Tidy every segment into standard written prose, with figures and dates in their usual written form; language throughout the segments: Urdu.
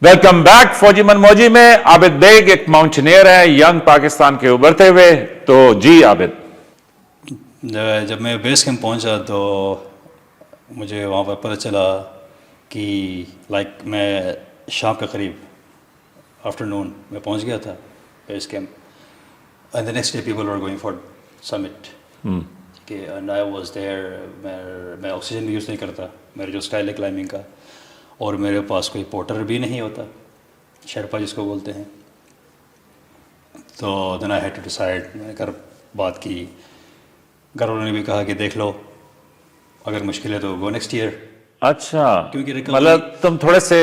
ویلکم بیک فوجی من موجی میں عابد بیگ ایک ماؤنٹینئر ہے ینگ پاکستان کے ابھرتے ہوئے. تو جی عابد, جب میں بیس کیمپ پہنچا تو مجھے وہاں پر پتہ چلا کہ میں شام کے قریب آفٹرنون میں پہنچ گیا تھا base camp and the next day people are going for summit کہ اینڈ آئی واز دیئر. میں آکسیجن بھی یوز نہیں کرتا, میرے جو اسٹائل ہے کلائمبنگ کا, اور میرے پاس کوئی پورٹر بھی نہیں ہوتا, شیرپا جس کو بولتے ہیں. تو دین آئی ہیڈ ٹو ڈیسائڈ, میں نے کر بات کی, گھر والوں نے بھی کہا کہ دیکھ لو اگر مشکل ہے تو گو نیکسٹ ایئر. اچھا کیونکہ مطلب تم تھوڑے سے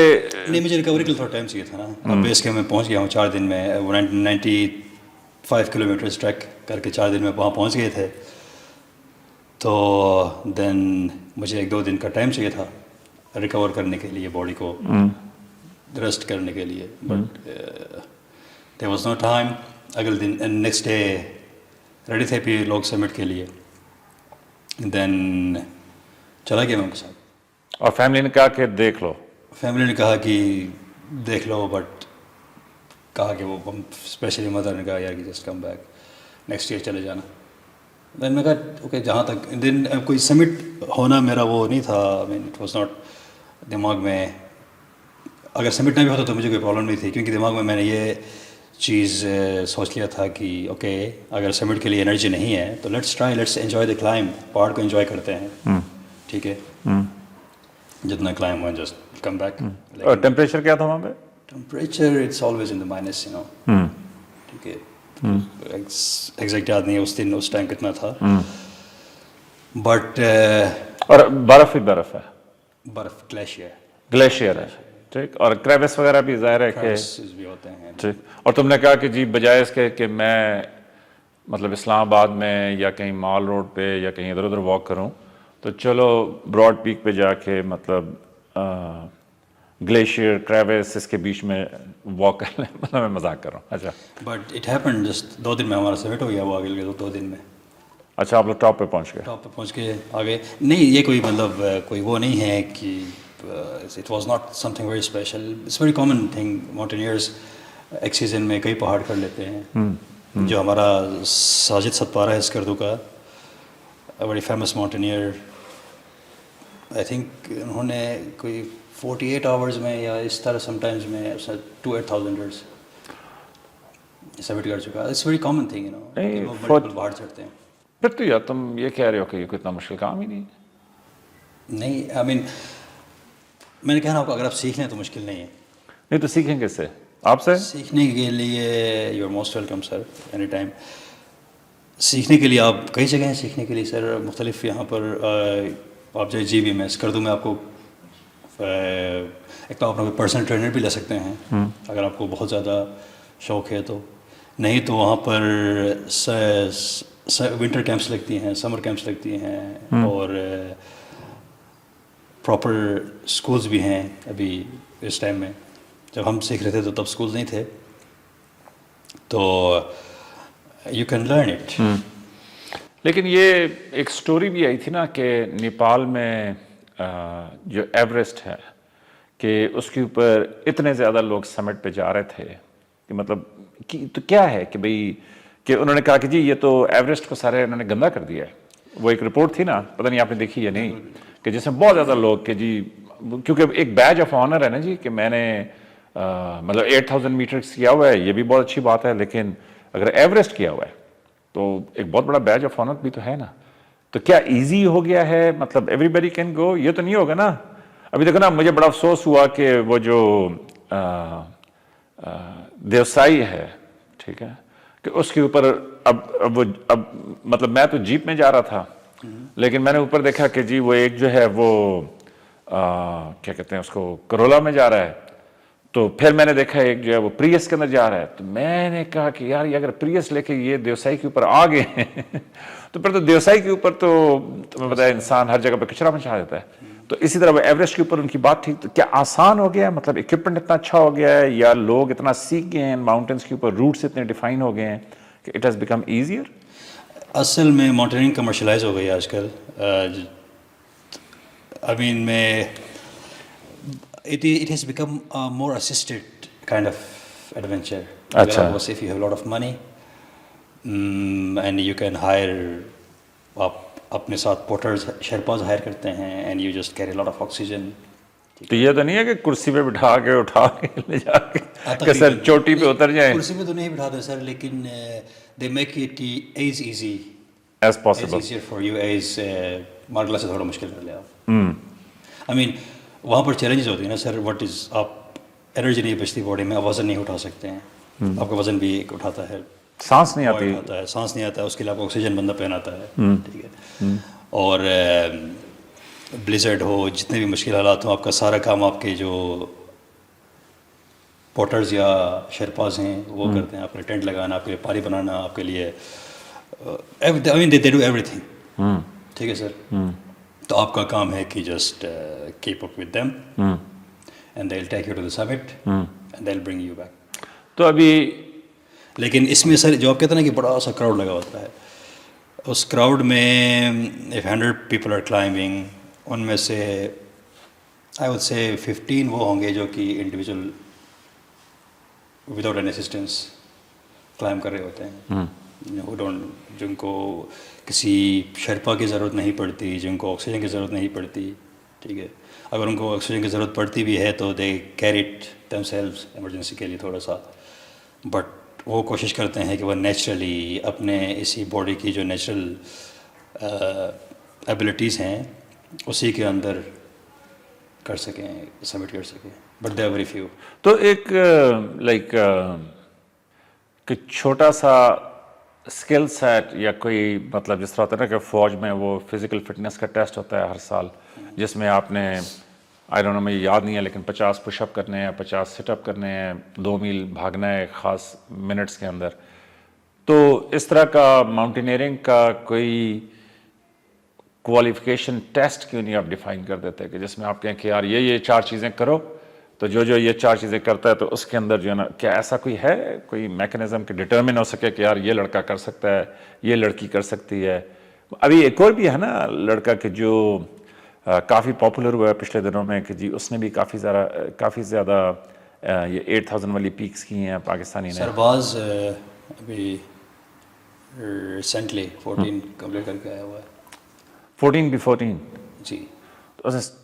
نہیں, مجھے ریکوری کے لیے تھوڑا ٹائم چاہیے تھا نا. اب بیس کے میں پہنچ گیا ہوں 4 دن میں, 95 کلومیٹرز ٹریک کر کے 4 دن میں وہاں پہنچ گئے تھے. تو دین مجھے 1-2 دن کا ٹائم چاہیے تھا ریکور کرنے کے لیے, باڈی کو ریسٹ کرنے کے لیے. But there was no time. اگلے دن نیکسٹ ڈے ریڈی تھے پھر لوگ سمٹ کے لیے. دین چلا گیا میں ان کے ساتھ. اور فیملی نے کہا کہ دیکھ لو, فیملی نے کہا کہ دیکھ لو, بٹ کہا کہ وہ اسپیشلی مدر نے کہا یار کہ just come back next year چلے جانا. دین میں کہا اوکے, جہاں تک دن کوئی سمٹ ہونا میرا وہ نہیں تھا, اٹ واز ناٹ دماغ میں. اگر سمٹ نہ بھی ہوتا تو مجھے کوئی پرابلم نہیں تھی, کیونکہ دماغ میں نے یہ چیز سوچ لیا تھا کہ اوکے اگر سمٹ کے لیے انرجی نہیں ہے تو let's try, let's enjoy the climb. پہاڑ کو انجوائے کرتے ہیں, ٹھیک ہے, جتنا کلائمب ہوا جسٹ کم بیک. اور ٹیمپریچر کیا تھا وہاں پہ؟ Temperature it's always in the minus, you know, ٹھیک ہے. ایگزیکٹ یاد نہیں ہے اس ٹائم کتنا تھا, بٹ اور برف ہی برف ہے, برف گلیشیئر ہے, ٹھیک. اور کریوس وغیرہ بھی ظاہر ہے کہ بھی ہوتے ہیں, ٹھیک. اور تم نے کہا کہ جی بجائے اس کے کہ میں مطلب اسلام آباد میں یا کہیں مال روڈ پہ یا کہیں ادھر ادھر واک کروں, تو چلو براڈ پیک پہ جا کے مطلب گلیشیئر کریوس اس کے بیچ میں واک کر لیں. مطلب میں مذاق کر رہا ہوں. اچھا, بٹ اٹ ہیپن جسٹ 2 دن میں ہمارا سمٹ ہو گیا وہ آگے گئے 2 دن میں. اچھا, آپ لوگ ٹاپ پہ پہنچ گئے. ٹاپ پہ پہنچ کے آگے نہیں, یہ کوئی مطلب کوئی وہ نہیں ہے کہ it was not something very special. It's very common thing. Mountaineers ایک سیزن میں کئی پہاڑ کر لیتے ہیں. جو ہمارا ساجد ستپارہ ہے اسکردو کا, بڑی فیمس ماؤنٹینئر, آئی تھنک انہوں نے کوئی 48 آورز میں یا اس طرح سم ٹائمز میں 2,800 سبمٹ کر چکا. It's very common thing, you know, پہاڑ چڑھتے ہیں. پھر تو یار تم یہ کہہ رہے ہو کہ یہ کوئی اتنا مشکل کام ہی نہیں. نہیں, آئی مین میں نے کہا نا آپ کو, اگر آپ سیکھ لیں تو مشکل نہیں ہے. نہیں تو سیکھیں کس سے؟ آپ سے سیکھنے کے لیے you are most welcome sir, any time. سیکھنے کے لیے آپ کئی جگہ ہیں سیکھنے کے لیے سر, مختلف. یہاں پر آپ جو جی بی میں اسکردو میں آپ کو ایک تو آپ کوئی پرسنل ٹرینر بھی لے سکتے ہیں اگر آپ کو بہت زیادہ شوق ہے تو. نہیں تو وہاں پر ونٹر کیمپس لگتی ہیں, سمر کیمپس لگتی ہیں, اور پراپر اسکولز بھی ہیں. ابھی اس ٹائم میں جب ہم سیکھ رہے تھے تو تب اسکولز نہیں تھے, تو یو کین لرن اٹ. لیکن یہ ایک سٹوری بھی آئی تھی نا کہ نیپال میں جو ایوریسٹ ہے کہ اس کے اوپر اتنے زیادہ لوگ سمٹ پہ جا رہے تھے کہ مطلب تو کیا ہے کہ بھئی کہ انہوں نے کہا کہ جی یہ تو ایوریسٹ کو سارے انہوں نے گندا کر دیا ہے. وہ ایک رپورٹ تھی نا, پتہ نہیں آپ نے دیکھی یا نہیں, کہ جس میں بہت زیادہ لوگ کہ جی کیونکہ ایک بیج آف آنر ہے نا جی کہ میں نے مطلب 8,000 میٹرز کیا ہوا ہے, یہ بھی بہت اچھی بات ہے, لیکن اگر ایوریسٹ کیا ہوا ہے تو ایک بہت بڑا بیج آف آنر بھی تو ہے نا. تو کیا ایزی ہو گیا ہے, مطلب ایوری بڈی کین گو؟ یہ تو نہیں ہوگا نا. ابھی دیکھو نا, مجھے بڑا افسوس ہوا کہ وہ جو دیوسائی ہے, ٹھیک ہے, کہ اس کے اوپر اب مطلب میں تو جیپ میں جا رہا تھا, لیکن میں نے اوپر دیکھا کہ جی وہ ایک جو ہے وہ کیا کہتے ہیں اس کو, کرولا میں جا رہا ہے. تو پھر میں نے دیکھا ایک جو ہے وہ پریس کے اندر جا رہا ہے. تو میں نے کہا کہ یار یہ اگر پریس لے کے یہ دیوسائی کے اوپر آ گئے تو پھر تو دیوسائی کے اوپر تو تمہیں پتا ہے انسان ہر جگہ پہ کچرا مچا دیتا ہے. تو اسی طرح وہ ایوریسٹ کے اوپر ان کی بات تھی. تو کیا آسان ہو گیا, مطلب اکوپمنٹ اتنا اچھا ہو گیا ہے, یا لوگ اتنا سیکھ گئے ہیں ماؤنٹینس کے اوپر, روٹس اتنے ڈیفائن ہو گئے ہیں کہ اٹ ہیز بیکم ایزیئر؟ اصل میں ماؤنٹیننگ کمرشلائز ہو گئی ہے آج کل. ابھی میں it has become a more assisted kind of adventure. Acha. If you have a lot of money and you can hire, آپ اپنے ساتھ پورٹرز شیرپاز ہائر کرتے ہیں and you just carry lot of oxygen. تو یہ تو نہیں ہے کہ کرسی پہ بٹھا کے اٹھا کے لے جا کے کہ سر چوٹی پہ اتر جائیں. کرسی پہ تو نہیں بٹھاتے سر, لیکن they make it as easy as possible, easier for you as Margalla سے تھوڑا مشکل کر لیا آپ. آئی مین وہاں پر چیلنجز ہوتی ہیں نا سر, واٹ از آپ انرجی نہیں بچتی باڈی میں, آپ وزن نہیں اٹھا سکتے ہیں, آپ کا وزن بھی اٹھاتا ہے, سانس نہیں آتی, سانس نہیں آتا ہے, اس کے لیے آپ کو آکسیجن بندہ پہناتا ہے, ٹھیک ہے. اور بلیزرڈ ہو, جتنے بھی مشکل حالات ہوں, آپ کا سارا کام آپ کے جو پورٹرز یا شیرپاز ہیں وہ کرتے ہیں. آپ کے ٹینٹ لگانا, آپ کے لیے پانی بنانا, آپ کے لیے I mean they do everything, ٹھیک ہے سر. تو آپ کا کام ہے کہ just keep up with them and they will take you to the summit and they will bring you back. تو ابھی لیکن اس میں سر جو آپ کہتے ہیں نا کہ بڑا سا کراؤڈ لگا ہوتا ہے, اس کراؤڈ میں if 100 people are climbing, ان میں سے I would say 15 وہ ہوں گے جو کہ individual without an assistance climb کر رہے ہوتے ہیں, جن کو کسی شرپا کی ضرورت نہیں پڑتی, جن کو آکسیجن کی ضرورت نہیں پڑتی, ٹھیک ہے. اگر ان کو آکسیجن کی ضرورت پڑتی بھی ہے تو they carry it them selves emergency کے لیے تھوڑا سا, بٹ وہ کوشش کرتے ہیں کہ وہ نیچرلی اپنے اسی باڈی کی جو نیچرل ایبلٹیز ہیں اسی کے اندر کر سکیں, سبمٹ کر سکیں, but they are very few. تو ایک لائک کہ چھوٹا سا اسکل سیٹ یا کوئی مطلب جس طرح ہوتا ہے نا کہ فوج میں وہ فزیکل فٹنس کا ٹیسٹ ہوتا ہے ہر سال, جس میں آپ نے آئی ڈونٹ نو, مجھے یاد نہیں ہے, لیکن 50 پش اپ کرنے ہیں, 50 سٹ اپ کرنے ہیں, 2 میل بھاگنا ہے خاص منٹس کے اندر. تو اس طرح کا ماؤنٹینئرنگ کا کوئی کوالیفیکیشن ٹیسٹ کیوں نہیں آپ ڈیفائن کر دیتے کہ جس میں آپ کہیں کہ یار یہ 4 چیزیں کرو, تو جو یہ 4 چیزیں کرتا ہے تو اس کے اندر جو ہے نا, کیا ایسا کوئی ہے کوئی میکنزم کہ ڈٹرمن ہو سکے کہ یار یہ لڑکا کر سکتا ہے, یہ لڑکی کر سکتی ہے. ابھی ایک اور بھی ہے نا لڑکا کہ جو کافی پاپولر ہوا ہے پچھلے دنوں میں, کہ جی اس نے بھی کافی زیادہ یہ 8000 والی پیکس کی ہیں پاکستانی نے. سرباز ابھی ریسنٹلی 14 کمپلیٹ کر کے آیا ہوا ہے. 14 بھی 14 جی,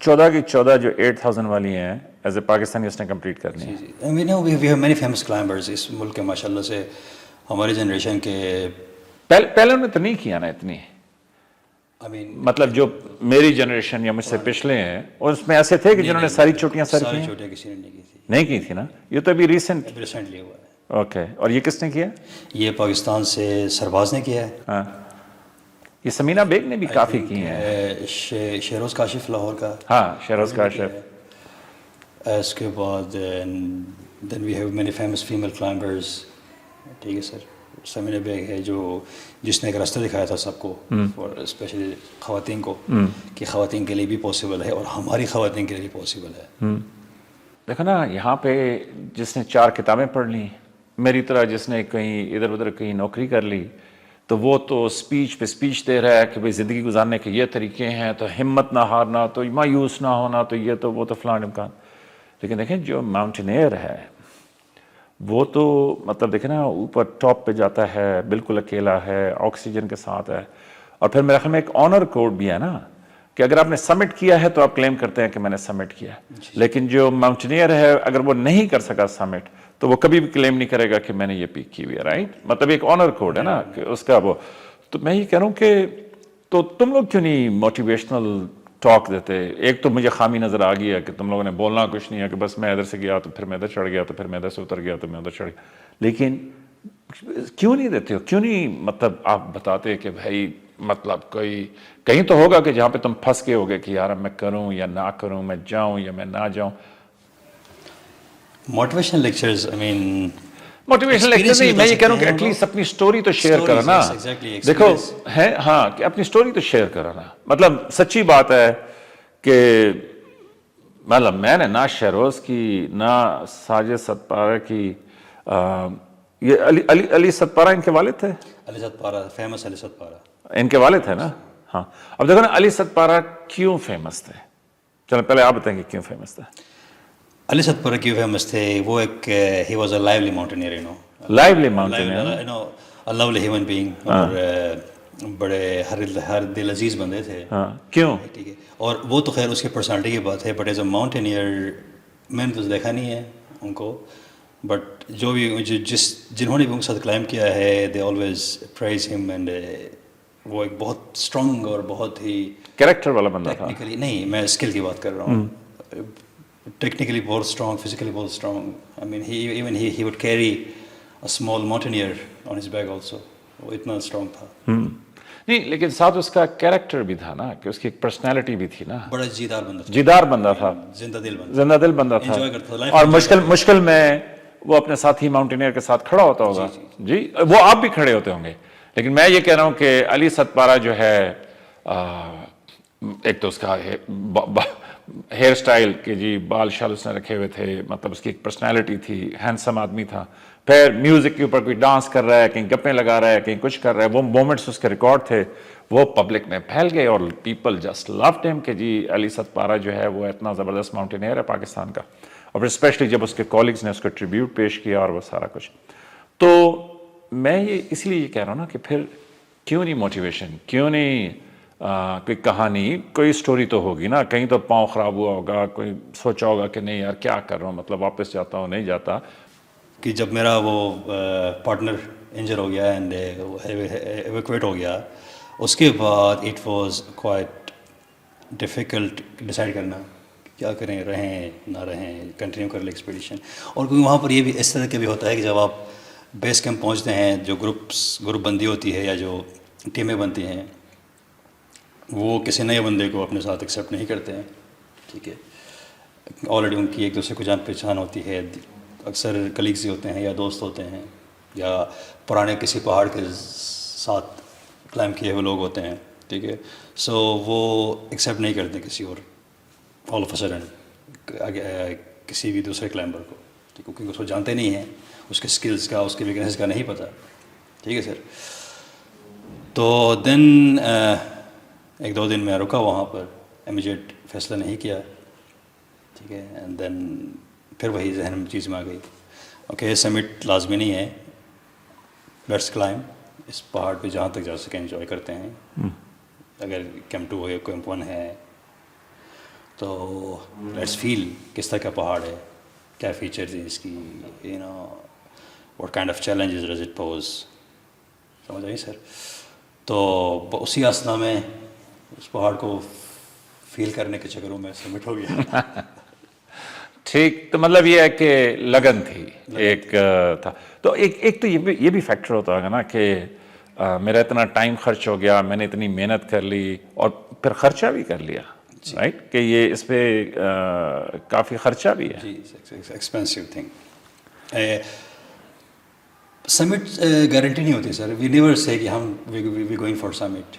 14 کی 14 جو 8000 والی ہیں ایز اے پاکستانی اس نے کمپلیٹ کرنی ہے. جی we know we have many famous climbers اس ملک کے, ماشاء اللہ سے ہماری جنریشن کے. پہلے انہوں نے تو نہیں کیا نا اتنی, مطلب جو میری جنریشن یا مجھ سے پچھلے ہیں, اور اس میں ایسے تھے کہ جنہوں نے ساری چوٹیاں سر کی ہیں. چوٹیاں کسی نے نہیں کی تھی نا, یہ تو ابھی ریسنٹلی ہوا ہے. اوکے, اور یہ کس نے کیا؟ یہ پاکستان سے سرباز نے کیا ہے. ہاں, یہ سمینہ بیگ نے بھی کافی کی ہیں. شہروز کاشف لاہور کا, ہاں شہروز کاشف. اس کے بعد then we have many famous female climbers, ٹھیک ہے سر. سمینہ بیگ ہے جس نے ایک راستہ دکھایا تھا سب کو, اور اسپیشلی خواتین کو, کہ خواتین کے لیے بھی پاسبل ہے اور ہماری خواتین کے لیے بھی پاسبل ہے. دیکھو نا یہاں پہ جس نے 4 کتابیں پڑھ لی, میری طرح جس نے کہیں ادھر ادھر کہیں نوکری کر لی, تو وہ تو اسپیچ پہ اسپیچ دے رہا ہے کہ بھئی زندگی گزارنے کے یہ طریقے ہیں, تو ہمت نہ ہارنا, تو مایوس نہ ہونا, تو یہ تو وہ تو فلاں امکان. لیکن دیکھیں جو ماؤنٹینئر ہے وہ تو مطلب دیکھیں نا اوپر ٹاپ پہ جاتا ہے, بالکل اکیلا ہے, آکسیجن کے ساتھ ہے, اور پھر میرے خیال میں ایک آنر کوڈ بھی ہے نا کہ اگر آپ نے سمٹ کیا ہے تو آپ کلیم کرتے ہیں کہ میں نے سمٹ کیا. لیکن جو ماؤنٹینئر ہے اگر وہ نہیں کر سکا سمٹ تو وہ کبھی بھی کلیم نہیں کرے گا کہ میں نے یہ پیک کی ہوئی ہے, رائٹ. مطلب ایک آنر کوڈ ہے نا کہ اس کا وہ. تو میں یہ کہہ رہا ہوں کہ تو تم لوگ کیوں نہیں موٹیویشنل ٹاک دیتے؟ ایک تو مجھے خامی نظر آ گئی ہے کہ تم لوگوں نے بولنا کچھ نہیں ہے, کہ بس میں ادھر سے گیا تو پھر میں ادھر چڑھ گیا, تو پھر میں ادھر سے اتر گیا تو میں ادھر چڑھ گیا. لیکن کیوں نہیں دیتے ہو, کیوں نہیں مطلب آپ بتاتے کہ بھائی مطلب کوئی کہیں تو ہوگا کہ جہاں پہ تم پھنس گئے ہوگے کہ یار میں کروں یا نہ کروں, میں جاؤں یا میں نہ جاؤں. موٹیویشنل لیکچرز, آئی مین موٹیویشنل لیکچر نہیں, میں یہ کہہ رہا ہوں کہ ایٹ لیسٹ اپنی سٹوری تو شیئر کرو نا. دیکھو ہے ہاں کہ اپنی سٹوری تو شیئر کرو نا. مطلب سچی بات ہے کہ مطلب میں نے نہ شہروز کی نہ ساجد ستپارہ کی, یہ علی ستپارہ ان کے والد تھے, علی ستپارہ فیمس, علی ستپارہ ان کے والد تھے نا. ہاں اب دیکھو نا علی ستپارہ کیوں فیمس تھے, چلو پہلے آپ بتائیں گے کیوں فیمس تھے. علی ستپورہ کیوں فیمس تھے؟ وہ ایک ہی was a lovely mountaineer, lovely mountaineer, lovely human being, اور بڑے ہر دل عزیز بندے تھے. ہاں کیوں؟ ٹھیک ہے، اور وہ تو خیر اس کی پرسنالٹی کی بات ہے، بٹ ایز اے ماؤنٹینئر میں نے تو دیکھا نہیں ہے ان کو، بٹ جو بھی جنہوں نے بھی ان کے ساتھ کلائم کیا ہے دے آلویز پرائز ہم، اینڈ وہ ایک بہت اسٹرانگ اور بہت ہی کریکٹر والا بندہ تھا. ٹیکنیکلی نہیں، میں اسکل کی بات کر رہا ہوں، ٹیکنیکلی بہت اسٹرانگ، فزیکلی بہت strong. I mean even he would carry a small mountaineer on his back also. وہ اتنا اسٹرانگ تھا. نہیں لیکن ساتھ اس کا کیریکٹر بھی تھا نا، کہ اس کی ایک پرسنالٹی بھی تھی نا، بڑا جیدار بندہ تھا، جیدار بندہ تھا، زندہ دل بندہ، زندہ دل بندہ تھا، انجوائے کرتا تھا، اور مشکل میں وہ اپنے ساتھی ماؤنٹینئر کے ساتھ کھڑا ہوتا ہوگا. جی وہ آپ بھی کھڑے ہوتے ہوں گے، لیکن میں یہ کہہ رہا ہوں کہ علی ستپارہ جو ہے، ایک تو اس کا ہیئر سٹائل کہ جی بال شال اس نے رکھے ہوئے تھے، مطلب اس کی ایک پرسنالٹی تھی، ہینڈسم آدمی تھا. پھر میوزک کے اوپر کوئی ڈانس کر رہا ہے، کہیں گپیں لگا رہا ہے، کہیں کچھ کر رہا ہے، وہ مومنٹس اس کے ریکارڈ تھے، وہ پبلک میں پھیل گئے اور پیپل جسٹ لوڈ ہم کہ جی علی ستپارہ جو ہے وہ اتنا زبردست ماؤنٹینئر ہے پاکستان کا. اور پھر اسپیشلی جب اس کے کولیگز نے اس کو ٹریبیوٹ پیش کیا اور وہ سارا کچھ. تو میں یہ اس لیے یہ کہہ رہا ہوں نا کہ پھر کیوں نہیں موٹیویشن، کیوں نہیں کوئی کہانی، کوئی سٹوری تو ہوگی نا. کہیں تو پاؤں خراب ہوا ہوگا، کوئی سوچا ہوگا کہ نہیں یار کیا کر رہا ہوں، مطلب واپس جاتا ہوں، نہیں جاتا. کہ جب میرا وہ پارٹنر انجر ہو گیا اینڈ ایویکویٹ ہو گیا، اس کے بعد it was quite difficult decide کرنا کیا کریں، رہیں نہ رہیں، کنٹینیو کر لیں ایکسپیڈیشن. اور کیونکہ وہاں پر یہ بھی اس طرح کے بھی ہوتا ہے کہ جب آپ بیس کیمپ پہنچتے ہیں، جو گروپ بندی ہوتی ہے یا جو ٹیمیں بنتی ہیں، وہ کسی نئے بندے کو اپنے ساتھ ایکسیپٹ نہیں کرتے ہیں. ٹھیک ہے، آلریڈی ان کی ایک دوسرے کو جان پہچان ہوتی ہے، اکثر کلیگز ہی ہوتے ہیں یا دوست ہوتے ہیں یا پرانے کسی پہاڑ کے ساتھ کلائم کیے ہوئے لوگ ہوتے ہیں. ٹھیک ہے، سو وہ ایکسیپٹ نہیں کرتے کسی اور آل آف اے سڈن کسی بھی دوسرے کلائمبر کو، کیونکہ اس کو جانتے نہیں ہیں، اس کے اسکلس کا، اس کے ویکنیس کا نہیں پتہ. ٹھیک ہے سر. تو دین ایک دو دن میں رکا وہاں پر، امیجیٹ فیصلہ نہیں کیا. ٹھیک ہے، اینڈ دین پھر وہی ذہن میں چیز میں آ گئی، اوکے سمٹ لازمی نہیں ہے، لیٹس کلائم اس پہاڑ پہ جہاں تک جا سکیں انجوائے کرتے ہیں. اگر کیمپ 2 ہے، کیمپ 1 ہے، تو لیٹس فیل کس طرح کا پہاڑ ہے، کیا فیچرز ہیں اس کی، you know what kind of challenges does it pose. سمجھ آئی سر؟ تو اسی آسنا میں اس پہاڑ کو فیل کرنے کے چکروں میں سمٹ ہو گیا. ٹھیک، تو مطلب یہ ہے کہ لگن تھی، ایک تھا. تو ایک تو یہ بھی فیکٹر ہوتا ہوگا نا کہ میرا اتنا ٹائم خرچ ہو گیا، میں نے اتنی محنت کر لی اور پھر خرچہ بھی کر لیا، رائٹ، کہ یہ اس پہ کافی خرچہ بھی ہے. جی، ایکسپینسو تھنگ. سمٹ گارنٹی نہیں ہوتی سر. وی نیور سے کہ ہم وی گوئنگ فار سمٹ.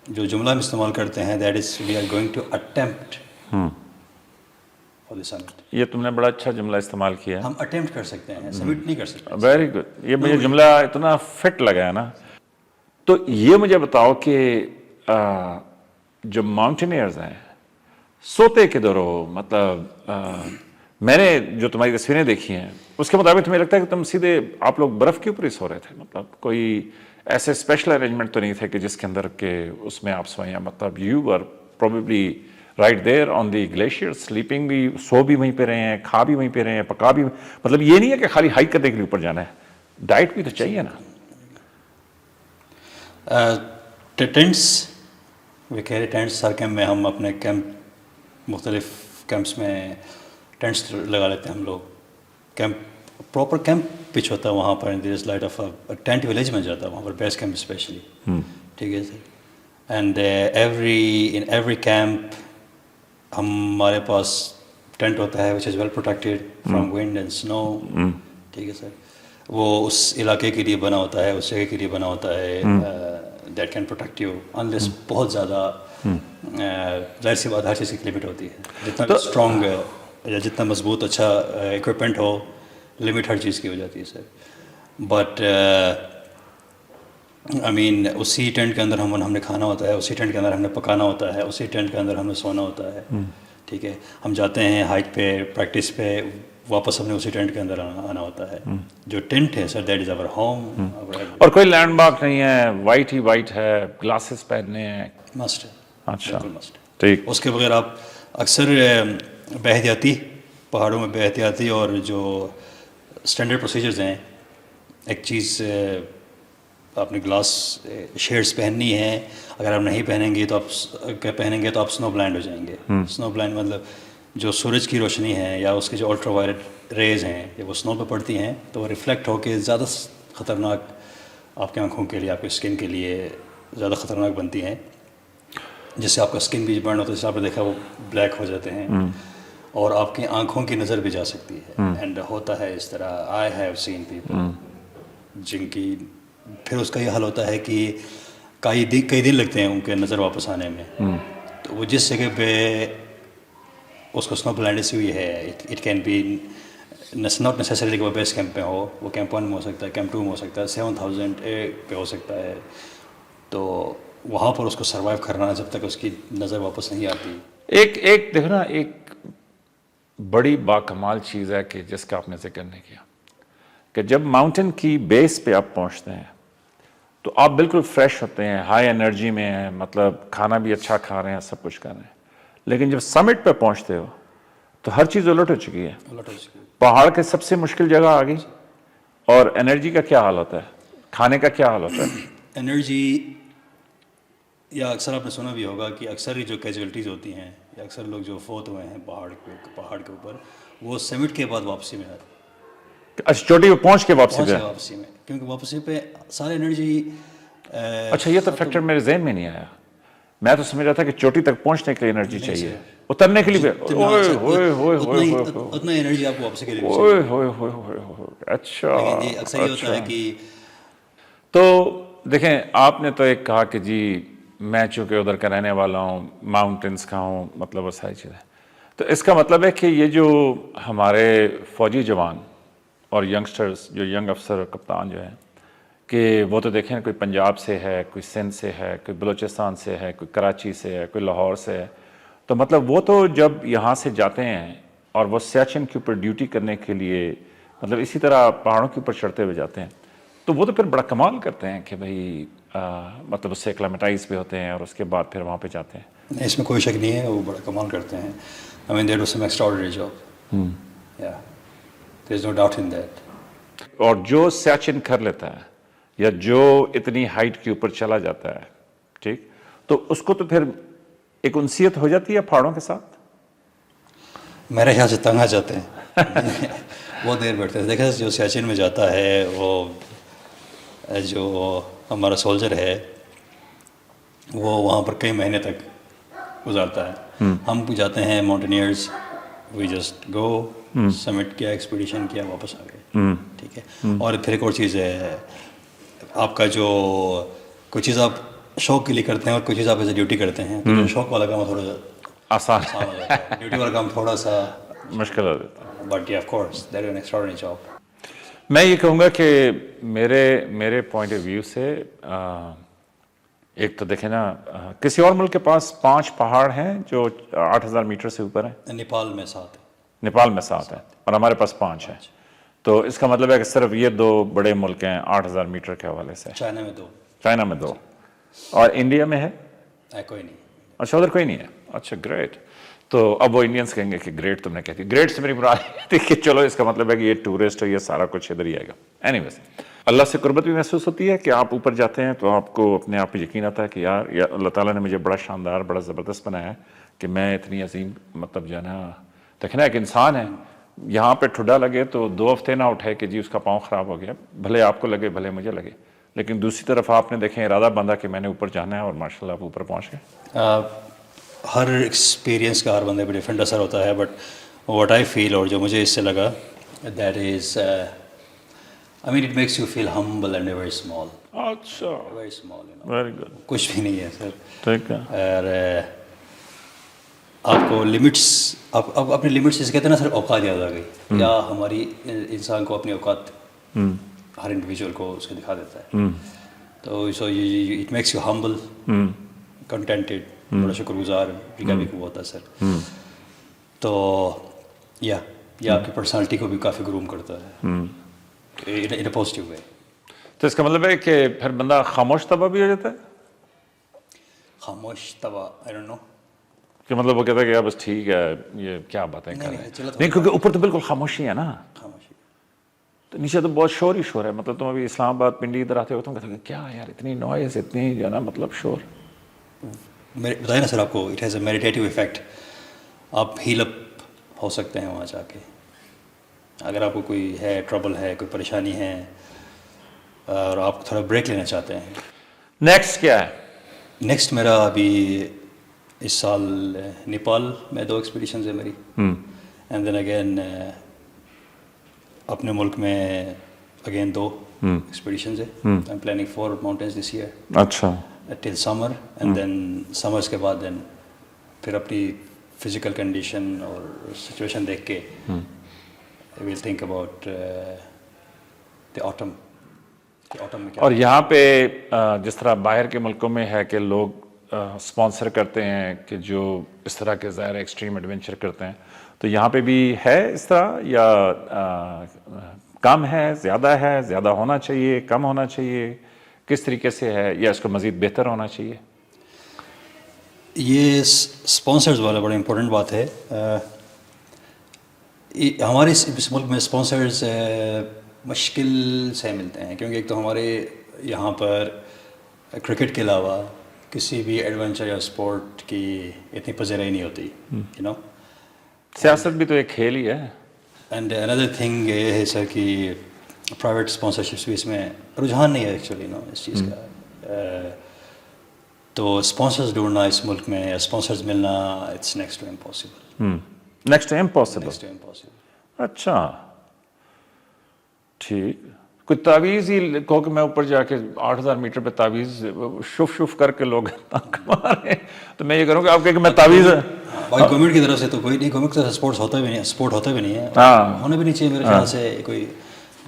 جو جملہ ہم استعمال کرتے ہیں that is we are going to attempt for the summit. یہ تم نے بڑا اچھا جملہ استعمال کیا ہے. ہم اٹیمپٹ کر سکتے ہیں، سبمٹ نہیں کر سکتے. ویری گڈ، یہ مجھے جملہ اتنا فٹ لگا ہے نا. تو یہ مجھے بتاؤ کہ جو ماؤنٹینئرز ہیں سوتے کدھر ہو؟ مطلب میں نے جو تمہاری تصویریں دیکھی ہیں اس کے مطابق تمہیں لگتا ہے کہ تم سیدھے آپ لوگ برف کے اوپر ہی سو رہے تھے، مطلب کوئی ایسے اسپیشل ارینجمنٹ تو نہیں تھے کہ جس کے اندر کہ اس میں آپ سوئیں؟ مطلب you were probably right there on the glacier sleeping, بھی سو بھی وہیں پہ رہے ہیں، کھا بھی وہیں پہ رہے ہیں، پکا بھی، مطلب یہ نہیں ہے کہ خالی ہائیک کرنے کے لیے اوپر جانا ہے، ڈائٹ بھی تو چاہیے نا. ٹینٹس وہ کہہ رہے ٹینٹس ہر کیمپ میں ہم اپنے کیمپ مختلف کیمپس میں ٹینٹس لگا لیتے ہیں ہم لوگ. کیمپ پراپر کیمپ پچ ہوتا ہے وہاں پر، there is light of tent village میں جاتا ہے وہاں پر، بیس کیمپ اسپیشلی. ٹھیک ہے sir. And in every camp ہمارے پاس ٹینٹ ہوتا ہے which is well protected from wind and snow. ٹھیک ہے سر. وہ اس علاقے کے لیے بنا ہوتا ہے، اس جگہ کے لیے بنا ہوتا ہے، that can protect you unless بہت زیادہ. ظاہر سی بات ہر چیز کی لمٹ ہوتی ہے، جتنا اسٹرانگ یا جتنا مضبوط اچھا اکوپمنٹ ہو، لمٹ ہر چیز کی ہو جاتی ہے سر. بٹ آئی مین اسی ٹینٹ کے اندر ہم نے کھانا ہوتا ہے، اسی ٹینٹ کے اندر ہم نے پکانا ہوتا ہے، اسی ٹینٹ کے اندر ہم نے سونا ہوتا ہے. ٹھیک ہے. ہم جاتے ہیں ہائیک پہ, پریکٹس پہ, واپس ہم نے اسی ٹینٹ کے اندر آنا ہوتا ہے. جو ٹینٹ ہے سر, دیٹ از اوور ہوم. اور کوئی لینڈ مارک نہیں ہے, وائٹ ہی وائٹ ہے, گلاسز پہننے ہیں. مسٹ ہے, اچھا بالکل مسٹ. ٹھیک. اس کے بغیر آپ اکثر بے احتیاطی, پہاڑوں میں بے احتیاطی اور جو اسٹینڈرڈ پروسیجرز ہیں, ایک چیز آپ نے گلاس شیڈس پہننی ہے, اگر آپ نہیں پہنیں گے تو آپ سنو بلائنڈ ہو جائیں گے. سنو بلائنڈ مطلب جو سورج کی روشنی ہے یا اس کے جو الٹرا وائلٹ ریز ہیں, جب وہ سنو پہ پڑتی ہیں تو وہ ریفلیکٹ ہو کے زیادہ خطرناک آپ کی آنکھوں کے لیے, آپ کے اسکن کے لیے زیادہ خطرناک بنتی ہیں, جس سے آپ کا اسکن بھی برن ہوتا ہے, جیسے آپ نے دیکھا وہ بلیک ہو جاتے ہیں, اور آپ کی آنکھوں کی نظر بھی جا سکتی ہے. اینڈ ہوتا ہے اس طرح, آئی ہیو سین پیپل جن کی پھر اس کا یہ حل ہوتا ہے کہ کئی دن لگتے ہیں ان کے نظر واپس آنے میں. تو وہ جس جگہ پہ اس کو سنو بلائنڈنس ہوئی ہے, it can be not necessary کہ وہ بیس کیمپ پہ ہو, وہ کیمپ 1 میں ہو سکتا ہے, کیمپ 2 میں ہو سکتا ہے, 7000 پہ ہو سکتا ہے. تو وہاں پر اس کو سروائیو کرنا جب تک اس کی نظر واپس نہیں آتی. ایک دیکھو نا, ایک بڑی باکمال چیز ہے کہ جس کا آپ نے ذکر نہیں کیا, کہ جب ماؤنٹین کی بیس پہ آپ پہنچتے ہیں تو آپ بالکل فریش ہوتے ہیں, ہائی انرجی میں ہیں, مطلب کھانا بھی اچھا کھا رہے ہیں, سب کچھ کر رہے ہیں. لیکن جب سمٹ پہ پہنچتے ہو تو ہر چیز الٹ ہو چکی ہے. پہاڑ کے سب سے مشکل جگہ آ گئی, اور انرجی کا کیا حال ہوتا ہے, کھانے کا کیا حال ہوتا ہے. انرجی, یا اکثر آپ نے سنا بھی ہوگا کہ اکثر جو کیجویلٹیز ہوتی ہیں یا اکثر لوگ جو فوت ہوئے ہیں پہاڑ کے اوپر, وہ سمٹ کے بعد واپسی میں آتے. اچھا, چوٹی پہ پہنچ کے واپسی میں, کیونکہ واپسی پہ سارے انرجی. اچھا, یہ تو فیکٹر میرے ذہن میں نہیں آیا. میں تو سمجھ رہا تھا کہ چوٹی تک پہنچنے کے لیے انرجی چاہیے, اترنے کے لیے اتنا انرجی آپ کو واپسی کے لیے. اچھا, اکثر یہ ہوتا ہے کہ تو دیکھیں آپ نے تو ایک کہا کہ جی میں چونکہ ادھر کا رہنے والا ہوں, ماؤنٹینس کا ہوں, مطلب وہ ساری چیزیں. تو اس کا مطلب ہے کہ یہ جو ہمارے فوجی جوان اور ینگسٹرز, جو ینگ افسر اور کپتان جو ہیں, کہ وہ تو دیکھیں کوئی پنجاب سے ہے, کوئی سندھ سے ہے, کوئی بلوچستان سے ہے, کوئی کراچی سے ہے, کوئی لاہور سے ہے. تو مطلب وہ تو جب یہاں سے جاتے ہیں اور وہ سیاچن کے اوپر ڈیوٹی کرنے کے لیے, مطلب اسی طرح پہاڑوں کے اوپر چڑھتے ہوئے جاتے ہیں, تو وہ تو پھر بڑا کمال کرتے ہیں کہ بھائی مطلب اس سے ایکلمیٹائز بھی ہوتے ہیں اور اس کے بعد پھر وہاں پہ جاتے ہیں. اس میں کوئی شک نہیں ہے, وہ بڑا کمال کرتے ہیں. I mean, that was some extraordinary job. Yeah. There's no doubt in that. اور جو سیاچن کر لیتا ہے یا جو اتنی ہائٹ کے اوپر چلا جاتا ہے, ٹھیک, تو اس کو تو پھر ایک انسیت ہو جاتی ہے پہاڑوں کے ساتھ. میرے خیال سے تنگ آ جاتے ہیں, بہت دیر بیٹھتے ہیں. دیکھیں جو سیاچن میں جاتا ہے, وہ جو ہمارا سولجر ہے وہ وہاں پر کئی مہینے تک گزارتا ہے. ہم بھی جاتے ہیں ماؤنٹینئرز, وی جسٹ گو, سمٹ کیا, ایکسپیڈیشن کیا, واپس آ گئے. ٹھیک ہے. اور پھر ایک اور چیز ہے, آپ کا جو کوئی چیز آپ شوق کے لیے کرتے ہیں اور کوئی چیز آپ ایز اے ڈیوٹی کرتے ہیں, تو شوق والا کام تھوڑا سا آسان ہو جاتا ہے, ڈیوٹی والا کام تھوڑا سا مشکل ہو جاتا ہے. But of course that is an extraordinary job. میں یہ کہوں گا کہ میرے پوائنٹ آف ویو سے ایک تو دیکھیں نا, کسی اور ملک کے پاس 5 پہاڑ ہیں جو 8000 میٹر سے اوپر ہیں. نیپال میں 7 ہے. نیپال میں 7 ہے اور ہمارے پاس 5 ہیں. تو اس کا مطلب ہے کہ صرف یہ 2 بڑے ملک ہیں 8000 میٹر کے حوالے سے. چائنا میں 2. چائنا میں 2. اور انڈیا میں ہے کوئی نہیں. اچھا, ادھر کوئی نہیں ہے. اچھا, گریٹ. تو اب وہ انڈینس کہیں گے کہ گریٹ تم نے کہتی. گریٹ سے میری مراد تھی کہ چلو اس کا مطلب ہے کہ یہ ٹورسٹ ہے, یہ سارا کچھ ادھر ہی آئے گا. اینی ویز, اللہ سے قربت بھی محسوس ہوتی ہے کہ آپ اوپر جاتے ہیں تو آپ کو اپنے آپ پہ یقین آتا ہے کہ یار اللہ تعالیٰ نے مجھے بڑا شاندار, بڑا زبردست بنایا ہے کہ میں اتنی عظیم, مطلب جو ہے نا, دیکھنا ایک انسان ہے, یہاں پہ ٹھڈا لگے تو 2 ہفتے نہ اٹھے کہ جی اس کا پاؤں خراب ہو گیا, بھلے آپ کو لگے بھلے مجھے لگے. لیکن دوسری طرف آپ نے دیکھیں ارادہ باندھا کہ میں نے اوپر جانا ہے, اور ماشاء اللہ آپ اوپر پہنچ گئے. ہر ایکسپیرینس کا ہر بندے پہ ڈفرینٹ اثر ہوتا ہے, بٹ واٹ آئی فیل, اور جو مجھے اس سے لگا, that is I mean, it makes you feel humble and very small. اچھا, Very small, you know. Very good. کچھ بھی نہیں ہے سر. ٹھیک ہے. اور آپ کو لمٹس, آپ اپنی لمٹس جسے کہتے ہیں نا سر, اوقات یاد آ گئی, یا ہماری انسان کو اپنی اوقات ہر انڈیویجول کو اس کو دکھا دیتا ہے. تو سو اٹ میکس یو ہمبل, کنٹینٹیڈ, بڑا شکر گزار بھی کبھی کو ہوتا ہے سر. تو یہ آپ کی پرسنالٹی کو بھی کافی گروم کرتا ہے ان اے پازیٹیو وے. تو اس کا مطلب ہے کہ پھر بندہ خاموش طبع بھی ہو جاتا ہے خاموش طبع آئی ڈونٹ نو کہ مطلب وہ کہتا ہے کہ بس ٹھیک ہے یہ کیا باتیں کر رہے ہیں نہیں کیونکہ اوپر تو بالکل خاموشی ہے نا خاموشی. تو نیچے تو بہت شور ہی شور ہے مطلب تم ابھی اسلام آباد پنڈی ادھر آتے ہو تم کہتے ہو کیا یار اتنی نوائز اتنی جو ہے نا مطلب شور. بتائیں نا سر آپ کو اٹ ہیز اے میڈیٹیو افیکٹ. آپ ہیل اپ ہو سکتے ہیں وہاں جا کے. اگر آپ کو کوئی ہے ٹربل ہے کوئی پریشانی ہے اور آپ تھوڑا بریک لینا چاہتے ہیں. نیکسٹ کیا ہے؟ نیکسٹ میرا ابھی اس سال نیپال میں 2 ایکسپیڈیشنز ہیں میری اینڈ دین اگین اپنے ملک میں اگین 2 ایکسپیڈیشنز ہیں. I am planning 4 mountains this year. اچھا till summer and then summers کے بعد دین پھر اپنی فزیکل کنڈیشن اور سچویشن دیکھ کے we'll think about the autumn. اور یہاں پہ جس طرح باہر کے ملکوں میں ہے کہ لوگ اسپانسر کرتے ہیں کہ جو اس طرح کے ظاہر ایکسٹریم ایڈونچر کرتے ہیں تو یہاں پہ بھی ہے اس طرح یا کم ہے زیادہ ہونا چاہیے کم ہونا چاہیے کس طریقے سے ہے یا اس کو مزید بہتر ہونا چاہیے؟ یہ اسپانسرز والا بڑا امپورٹنٹ بات ہے. ہمارے اس ملک میں اسپانسرز مشکل سے ملتے ہیں کیونکہ ایک تو ہمارے یہاں پر کرکٹ کے علاوہ کسی بھی ایڈونچر یا اسپورٹ کی اتنی پذیرائی نہیں ہوتی یو نو. سیاست بھی تو ایک کھیل ہی ہے. اینڈ اندر تھنگ یہ ہے سر کہ پرائیویٹ اسپانسرشپس بھی اس میں رجحان نہیں ہے ایکچولی نو اس چیز کا. تو اسپانسرز ڈھونڈنا اس ملک میں اسپانسرز ملنا it's next to impossible. Next to impossible. اچھا ٹھیک. کوئی تعویذ ہی کہو کہ میں اوپر جا کے 8000 میٹر پہ تعویذ شف کر کے لوگ کما رہے ہیں تو میں یہ کروں کہ آپ کہ میں تعویذ بھائی گورنمنٹ کی طرف سے تو کوئی نہیں. گورنمنٹ کی طرف سے سپورٹ ہوتا بھی نہیں ہے ہونا بھی نہیں چاہیے میرے خیال سے. کوئی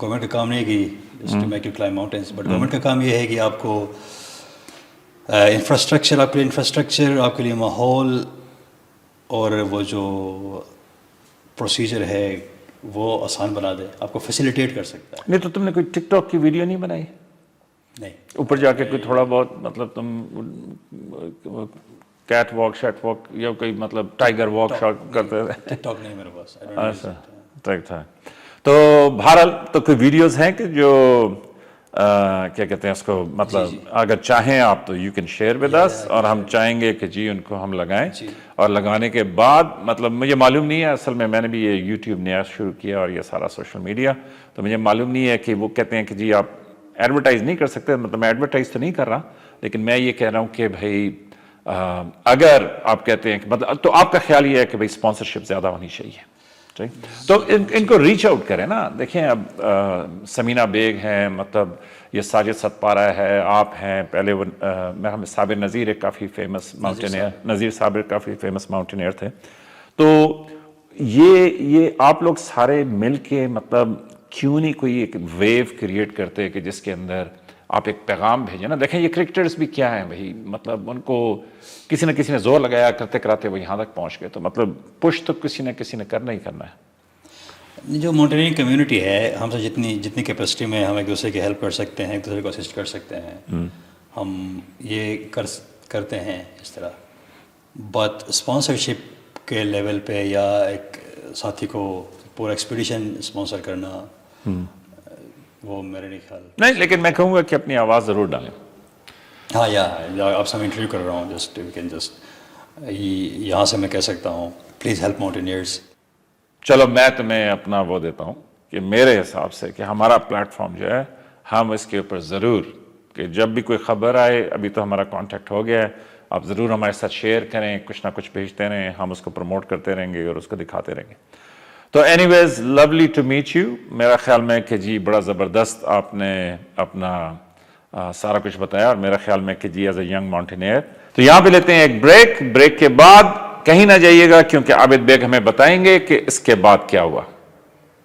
گورنمنٹ کا کام نہیں ہے کہ to make you climb mountains but government کا کام یہ ہے کہ آپ کو انفراسٹرکچر آپ کے لیے ماحول اور وہ جو پروسیجر ہے وہ آسان بنا دے آپ کو فیسیلیٹیٹ کر سکتا ہے. نہیں تو تم نے کوئی ٹک ٹاک کی ویڈیو نہیں بنائی؟ نہیں اوپر جا کے کوئی تھوڑا بہت مطلب تم کیٹ واک شیٹ واک یا کوئی مطلب ٹائیگر واک شاک کرتے تھے؟ ٹک ٹاک نہیں میرے پاس. اچھا ٹھیک تھا. تو بہرحال تو کوئی ویڈیوز ہیں کہ جو کیا کہتے ہیں اس کو مطلب اگر چاہیں آپ تو you can share with us اور ہم چاہیں گے کہ جی ان کو ہم لگائیں اور لگانے کے بعد مطلب مجھے معلوم نہیں ہے اصل میں نے بھی یہ یوٹیوب نیا شروع کیا اور یہ سارا سوشل میڈیا تو مجھے معلوم نہیں ہے کہ وہ کہتے ہیں کہ جی آپ ایڈورٹائز نہیں کر سکتے. مطلب میں ایڈورٹائز تو نہیں کر رہا لیکن میں یہ کہہ رہا ہوں کہ بھائی اگر آپ کہتے ہیں کہ مطلب تو آپ کا خیال یہ ہے کہ بھائی اسپانسرشپ زیادہ ہونی چاہیے تو ان کو ریچ آؤٹ کریں نا. دیکھیں اب سمینہ بیگ ہیں مطلب یہ ساجد ستپارہ ہے آپ ہیں پہلے وہ صابر نذیر ایک کافی فیمس ماؤنٹینئر نذیر صابر کافی فیمس ماؤنٹینئر تھے. تو یہ آپ لوگ سارے مل کے مطلب کیوں نہیں کوئی ایک ویو کریٹ کرتے کہ جس کے اندر آپ ایک پیغام بھیجیں نا. دیکھیں یہ کرکٹرز بھی کیا ہیں بھائی مطلب ان کو کسی نہ کسی نے زور لگایا کرتے کراتے وہ یہاں تک پہنچ گئے تو مطلب پش تو کسی نہ کرنا ہی کرنا ہے. جو ماؤنٹینئرنگ کمیونٹی ہے ہم سے جتنی کیپیسٹی میں ہم ایک دوسرے کی ہیلپ کر سکتے ہیں ایک دوسرے کو اسسٹ کر سکتے ہیں ہم یہ کرتے ہیں اس طرح. بٹ اسپانسرشپ کے لیول پہ یا ایک ساتھی کو پورا ایکسپیڈیشن اسپانسر کرنا وہ میرے نہیں خیال نہیں. لیکن میں کہوں گا کہ اپنی آواز ضرور ڈالیں. ہاں یا آپ سے میں انٹرویو کر رہا ہوں جسٹ وی کین جسٹ یہاں سے میں کہہ سکتا ہوں پلیز ہیلپ ماؤنٹینئرز. چلو میں تمہیں اپنا وہ دیتا ہوں کہ میرے حساب سے کہ ہمارا پلیٹ فارم جو ہے ہم اس کے اوپر ضرور کہ جب بھی کوئی خبر آئے ابھی تو ہمارا کانٹیکٹ ہو گیا ہے آپ ضرور ہمارے ساتھ شیئر کریں کچھ نہ کچھ بھیجتے رہیں ہم اس کو پروموٹ کرتے رہیں گے اور اس کو دکھاتے رہیں گے. تو anyways lovely to meet you. میرا خیال میں کہ جی بڑا زبردست آپ نے اپنا سارا کچھ بتایا اور میرا خیال میں کہ جی ایز اے ینگ ماؤنٹینئر. تو یہاں پہ لیتے ہیں ایک بریک کے بعد کہیں نہ جائیے گا کیونکہ عابد بیگ ہمیں بتائیں گے کہ اس کے بعد کیا ہوا.